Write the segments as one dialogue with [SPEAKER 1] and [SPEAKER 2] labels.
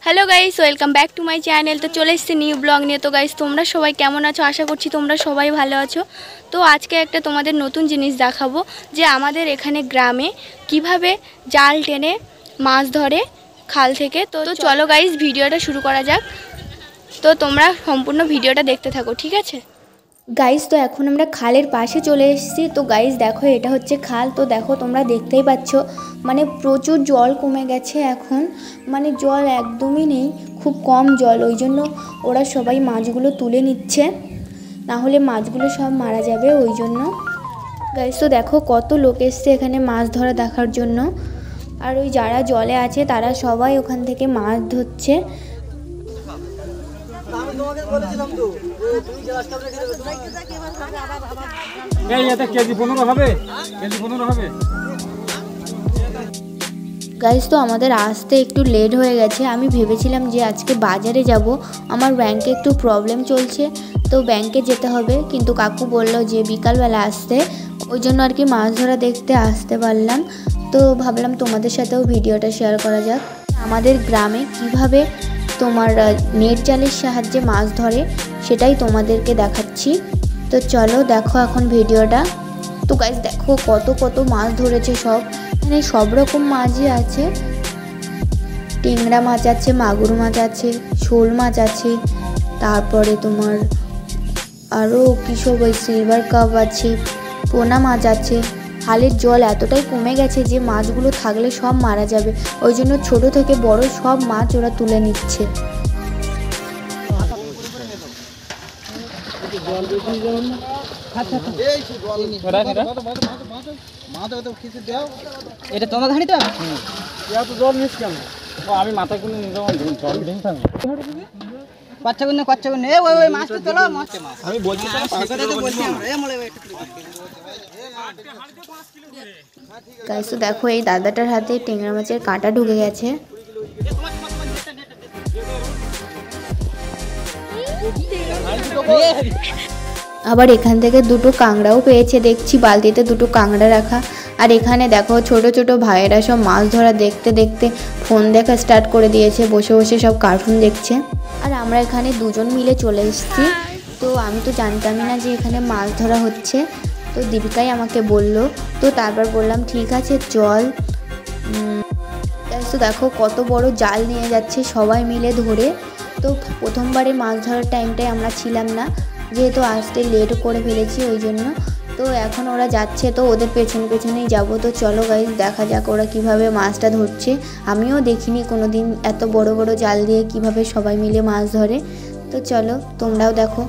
[SPEAKER 1] Hello guys welcome back to my channel. तो चले एसेছি new blog নিয়ে। তো গাইস তোমরা সবাই কেমন আছো? আশা করছি তোমরা সবাই ভালো আছো। তো আজকে একটা তোমাদের নতুন জিনিস দেখাবো যে আমাদের এখানে গ্রামে কিভাবে জাল টেনে মাছ ধরে খাল থেকে। তো চলো গাইস ভিডিওটা শুরু করা যাক। তো তোমরা সম্পূর্ণ ভিডিওটা দেখতে থাকো, ঠিক আছে গাইস। তো এখন আমরা খালের পাশে চলে এসেছি। তো গাইস দেখো এটা হচ্ছে খাল। তো দেখো তোমরা দেখতেই পাচ্ছ মানে প্রচুর জল কমে গেছে এখন, মানে জল একদমই নেই, খুব কম জল। ওই জন্য ওরা সবাই মাছগুলো তুলে নিচ্ছে, না হলে মাছগুলো সব মারা যাবে ওই জন্য। গাইস তো দেখো কত লোক এসছে এখানে মাছ ধরা দেখার জন্য। আর ওই যারা জলে আছে তারা সবাই ওখান থেকে মাছ ধরছে। গাইস তো আমাদের আসতে একটু লেট হয়ে গেছে। আমি ভেবেছিলাম যে আজকে বাজারে যাব, আমার ব্যাংকে একটু প্রবলেম চলছে, তো ব্যাংকে যেতে হবে, কিন্তু কাকু বলল যে বিকালবেলা আসতে, ওই জন্য আর কি মাছ ধরা দেখতে আসতে পারলাম। তো ভাবলাম তোমাদের সাথেও ভিডিওটা শেয়ার করা যাক আমাদের গ্রামে কিভাবে তোমার নেট জালের সাহায্যে মাছ ধরে, সেটাই তোমাদেরকে দেখাচ্ছি। তো চলো দেখো এখন ভিডিওটা। তো গাইস দেখো কত কত মাছ ধরেছে সব, মানে সব রকম মাছই আছে। টেংরা মাছ আছে, মাগুর মাছ আছে, শোল মাছ আছে, তারপরে তোমার আরও কিসব ওই সিলভার কাপ আছে, পোনা মাছ আছে। খালের জল এতটাই কমে গেছে যে মাছগুলো থাকলে সব মারা যাবে, ওই জন্য ছোট থেকে বড় সব মাছ ওরা তুলে নিচ্ছে।
[SPEAKER 2] এটা তোমার ঘাড়ি তো
[SPEAKER 3] জল নিস কেন? আমি মাথা গুলো
[SPEAKER 2] কচ্চা গুনে ওই মাছটা তোলো।
[SPEAKER 3] আমি বলছি
[SPEAKER 1] গাইস তো দেখো এই দাদাটার হাতে টেংরা মাছের কাঁটা ঢুকে গেছে। আবার এখান থেকে দুটো কাঁকড়াও পেয়েছে, দেখছি বালতিতে দুটো কাঁকড়া রাখা। আর এখানে দেখো ছোট ছোট ভাইয়েরা সব মাছ ধরা দেখতে দেখতে ফোন দেখা স্টার্ট করে দিয়েছে, বসে বসে সব কার্টুন দেখছে। আর আমরা এখানে দুজন মিলে চলে এসেছি। তো আমি তো জানতামই না যে এখানে মাছ ধরা হচ্ছে, তো দীপিকাই আমাকে বলল। তো তারপর বললাম ঠিক আছে চল। তো দেখো কত বড় জাল নিয়ে যাচ্ছে সবাই মিলে ধরে। তো প্রথমবারে মাছ ধরার টাইমটায় আমরা ছিলাম না, যেহেতু আসতে লেট করে ফেলেছি ওই জন্য। তো এখন ওরা যাচ্ছে, তো ওদের পেছনে পেছনেই যাবো। তো চলো গাইস দেখা যাক ওরা কিভাবে মাছটা ধরছে। আমিও দেখিনি কোনো দিন এত বড় বড় জাল দিয়ে কিভাবে সবাই মিলে মাছ ধরে। তো চলো তোমরাও দেখো।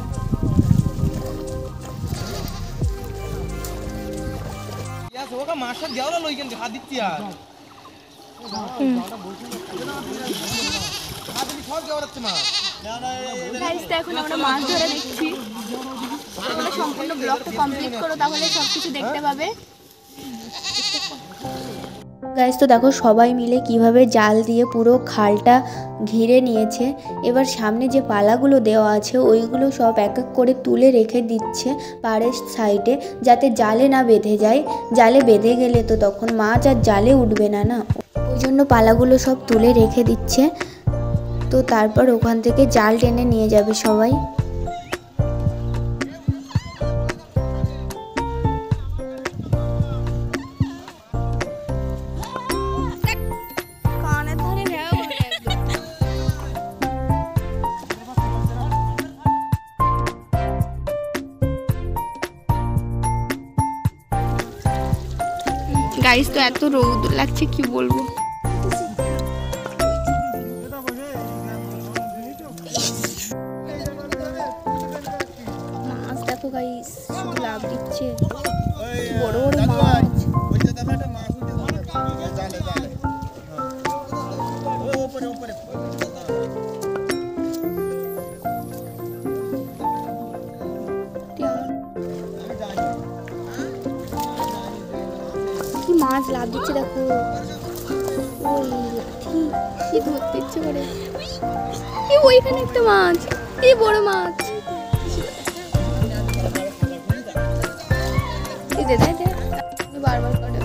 [SPEAKER 1] এখন আমরা মাছ ধরে দেখছি, তোমরা সম্পূর্ণ ব্লগটা কমপ্লিট করো, তাহলে সবকিছু দেখতে পাবে। গাইস তো দেখো সবাই মিলে কিভাবে জাল দিয়ে পুরো খালটা ঘিরে নিয়েছে। এবার সামনে যে পালাগুলো দেওয়া আছে ওইগুলো সব এক এক করে তুলে রেখে দিচ্ছে পাড়ের সাইডে, যাতে জালে না বেঁধে যায়। জালে বেঁধে গেলে তো তখন মাছ আর জালে উঠবে না, ওই জন্য পালাগুলো সব তুলে রেখে দিচ্ছে। তো তারপর ওখান থেকে জাল টেনে নিয়ে যাবে সবাই। গাইস তো এত রোদ লাগছে কি বলবো। মাছ দেখো গাইস শুধু লাভ দিচ্ছে, বড় বড় মাছ। মাছ লাভ দিচ্ছে দেখো, ওই লাঠি ধরতে ইচ্ছে করে। ওইখানে একটা মাছ, এই বড় মাছ। বারবার করে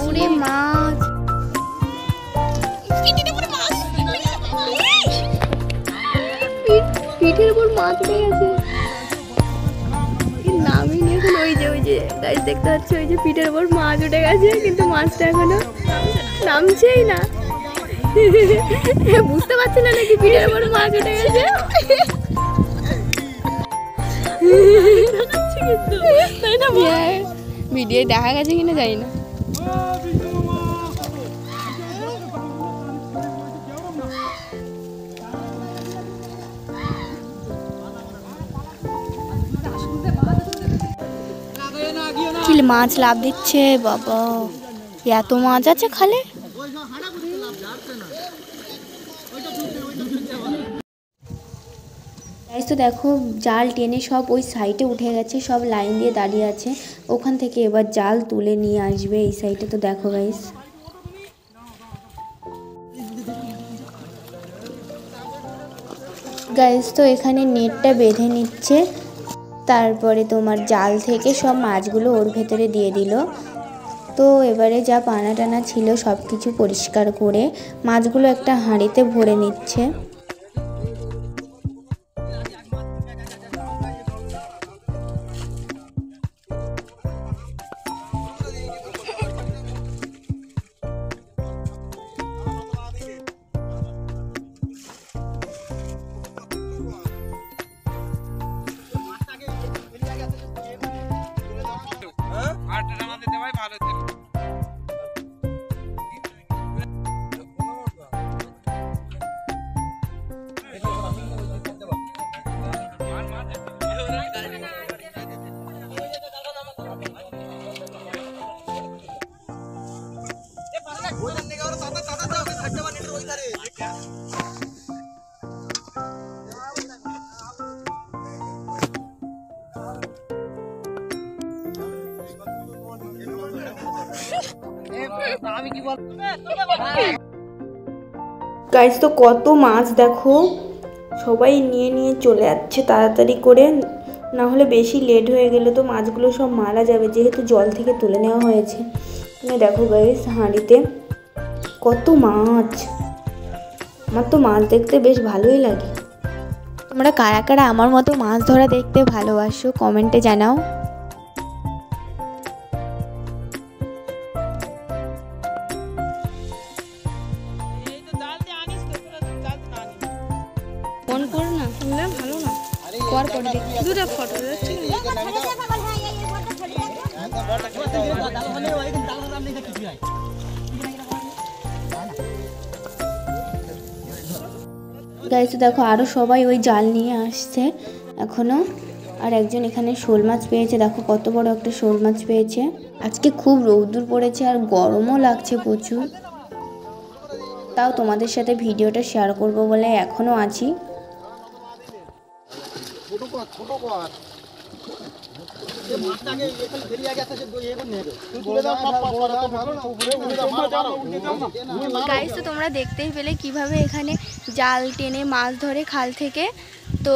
[SPEAKER 1] ওরে মাছ। পিঠের উপর মাছ উঠে গেছে, নামই নিয়ে এখন ওই যে গাইস দেখতে পাচ্ছি ওই যে পিঠের উপর মাছ উঠে গেছে, কিন্তু মাছটা এখনো নামছেই না। বুঝতে পারছি না নাকি পিঠের উপর মাছ উঠে গেছে। ভিডিও দেখা গেছে কিনা জানি না। কি মাছ লাভ দিচ্ছে বাবা, এত মাছ আছে খালে। তো দেখো জাল টেনে সব ওই সাইডে উঠে গেছে, সব লাইন দিয়ে দাঁড়িয়ে আছে, ওখান থেকে এবার জাল তুলে নিয়ে আসবে এই সাইডে। তো দেখো গাইস গাইস তো এখানে নেটটা বেঁধে নিচ্ছে, তারপরে তোমার জাল থেকে সব মাছগুলো ওর ভেতরে দিয়ে দিল। তো এবারে যা পানা টানা ছিল সব কিছু পরিষ্কার করে মাছগুলো একটা হাঁড়িতে ভরে নিচ্ছে। গাইস তো কত মাছ দেখো, সবাই নিয়ে নিয়ে চলে যাচ্ছে তাড়াতাড়ি করে, না হলে বেশি লেট হয়ে গেলে তো মাছগুলো সব মারা যাবে, যেহেতু জল থেকে তুলে নেওয়া হয়েছে। দেখো গাইস হাঁড়িতে কত মাছ, আমার তো মাছ দেখতে বেশ ভালোই লাগে। তোমরা কারা কারা আমার মতো মাছ ধরা দেখতে ভালোবাসো কমেন্টে জানাও। ফোন করো না, ভালো না কর করে দেখি দুটো ফটো যাচ্ছে। গাইস দেখো আরো সবাই ওই জাল নিয়ে আসছে এখনো, আর একজন এখানে শোল মাছ পেয়েছে, দেখো কত বড় একটা শোল মাছ পেয়েছে। আজকে খুব রৌদ্র পড়েছে আর গরমও লাগছে প্রচুর, তাও তোমাদের সাথে ভিডিওটা শেয়ার করব বলে এখনো আছি। গাইস তো তোমরা দেখতেই পেলে কিভাবে এখানে জাল টেনে মাছ ধরে খাল থেকে, তো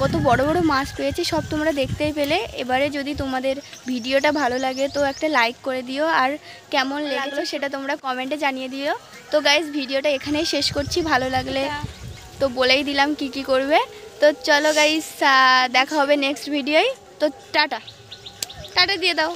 [SPEAKER 1] কত বড় বড় মাছ পেয়েছে সব তোমরা দেখতেই পেলে। এবারে যদি তোমাদের ভিডিওটা ভালো লাগে তো একটা লাইক করে দিও, আর কেমন লাগলো সেটা তোমরা কমেন্টে জানিয়ে দিও। তো গাইস ভিডিওটা এখানেই শেষ করছি, ভালো লাগলে তো বলেই দিলাম কি কি করবে। তো চলো গাইস দেখা হবে নেক্সট ভিডিওয়, তো টাটা টাটা দিয়ে দাও।